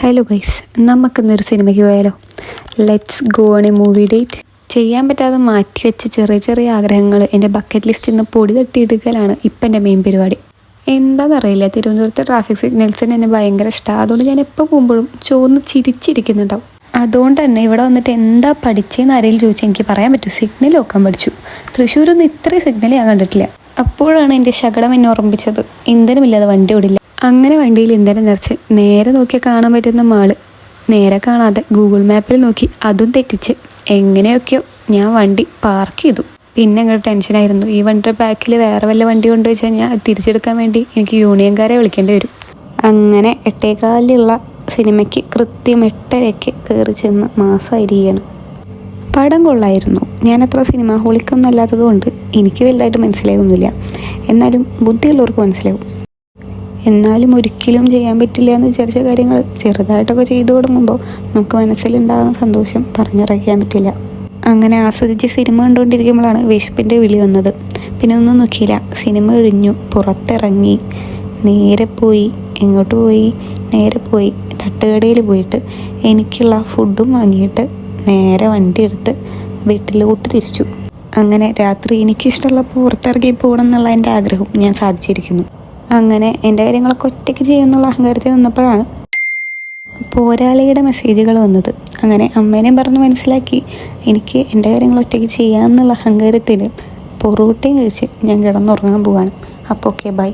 Hello guys, നമുക്കിന്നൊരു സിനിമയ്ക്ക് പോയാലോ? Let's go on A movie date. ചെയ്യാൻ പറ്റാതെ മാറ്റി വെച്ച ചെറിയ ചെറിയ ആഗ്രഹങ്ങൾ എൻ്റെ ബക്കറ്റ് ലിസ്റ്റിൽ നിന്ന് പൊടി തട്ടിയെടുക്കലാണ് ഇപ്പം എൻ്റെ മെയിൻ പരിപാടി. എന്താണെന്നറിയില്ല, തിരുവനന്തപുരത്തെ ട്രാഫിക് സിഗ്നൽസിന് എന്നെ ഭയങ്കര ഇഷ്ടമാണ്. അതുകൊണ്ട് ഞാൻ എപ്പോൾ പോകുമ്പോഴും ചോന്ന് ചിരിച്ചിരിക്കുന്നുണ്ടാവും. അതുകൊണ്ട് തന്നെ ഇവിടെ വന്നിട്ട് എന്താ പഠിച്ചതെന്ന് ആരെങ്കിലും ചോദിച്ചാൽ എനിക്ക് പറയാൻ പറ്റും, സിഗ്നൽ നോക്കാൻ പഠിച്ചു. തൃശ്ശൂരൊന്നും ഇത്രയും സിഗ്നൽ ഞാൻ കണ്ടിട്ടില്ല. അപ്പോഴാണ് എൻ്റെ ശകടം എന്നെ ഓർമ്മിപ്പിച്ചത്, ഇന്ധനമില്ലാതെ വണ്ടി ഓടില്ല. അങ്ങനെ വണ്ടിയിൽ ഇന്ധനം നിറച്ച് നേരെ നോക്കിയാൽ കാണാൻ പറ്റുന്ന മാള് നേരെ കാണാതെ ഗൂഗിൾ മാപ്പിൽ നോക്കി അതും തെറ്റിച്ച് എങ്ങനെയൊക്കെയോ ഞാൻ വണ്ടി പാർക്ക് ചെയ്തു. പിന്നെ അങ്ങോട്ട് ടെൻഷനായിരുന്നു, ഈ വണ്ടിയുടെ ബാക്കിൽ വേറെ വല്ല വണ്ടി കൊണ്ടുവച്ച് കഴിഞ്ഞാൽ തിരിച്ചെടുക്കാൻ വേണ്ടി എനിക്ക് യൂണിയൻകാരെ വിളിക്കേണ്ടി വരും. അങ്ങനെ 8:15 സിനിമയ്ക്ക് കൃത്യം 8:30 കയറി ചെന്ന് മാസമായിരിക്കുകയാണ്. പടം കൊള്ളായിരുന്നു. ഞാനത്ര സിനിമ ഹോളിക്കൊന്നും അല്ലാത്തതുകൊണ്ട് എനിക്ക് വലുതായിട്ട് മനസ്സിലായൊന്നുമില്ല. എന്നാലും ബുദ്ധിയുള്ളവർക്ക് മനസ്സിലാവും. എന്നാലും ഒരിക്കലും ചെയ്യാൻ പറ്റില്ല എന്ന് വിചാരിച്ച കാര്യങ്ങൾ ചെറുതായിട്ടൊക്കെ ചെയ്തു തുടങ്ങുമ്പോൾ നമുക്ക് മനസ്സിലുണ്ടാകുന്ന സന്തോഷം പറഞ്ഞറിയിക്കാൻ പറ്റില്ല. അങ്ങനെ ആസ്വദിച്ച് സിനിമ കണ്ടുകൊണ്ടിരിക്കുമ്പോഴാണ് വിശപ്പിൻ്റെ വിളി വന്നത്. പിന്നെ ഒന്നും നോക്കിയില്ല, സിനിമ കഴിഞ്ഞു, പുറത്തിറങ്ങി നേരെ പോയി തട്ടുകടയിൽ പോയിട്ട് എനിക്കുള്ള ഫുഡും വാങ്ങിയിട്ട് നേരെ വണ്ടി എടുത്ത് വീട്ടിലോട്ട് തിരിച്ചു. അങ്ങനെ രാത്രി എനിക്കിഷ്ടമുള്ള പുറത്തിറങ്ങി പോകണം എന്നുള്ള എൻ്റെ ആഗ്രഹം ഞാൻ സാധിച്ചിരിക്കുന്നു. അങ്ങനെ എൻ്റെ കാര്യങ്ങളൊക്കെ ഒറ്റയ്ക്ക് ചെയ്യുന്നുള്ള അഹങ്കാരത്തിൽ നിന്നപ്പോഴാണ് പോരാളിയുടെ മെസ്സേജുകൾ വന്നത്. അങ്ങനെ അമ്മേനെയും പറഞ്ഞ് മനസ്സിലാക്കി എനിക്ക് എൻ്റെ കാര്യങ്ങൾ ഒറ്റയ്ക്ക് ചെയ്യാമെന്നുള്ള അഹങ്കാരത്തിൽ പൊറോട്ടയും കഴിച്ച് ഞാൻ കിടന്നുറങ്ങാൻ പോവാണ്. അപ്പോൾ ഓക്കെ, ബൈ.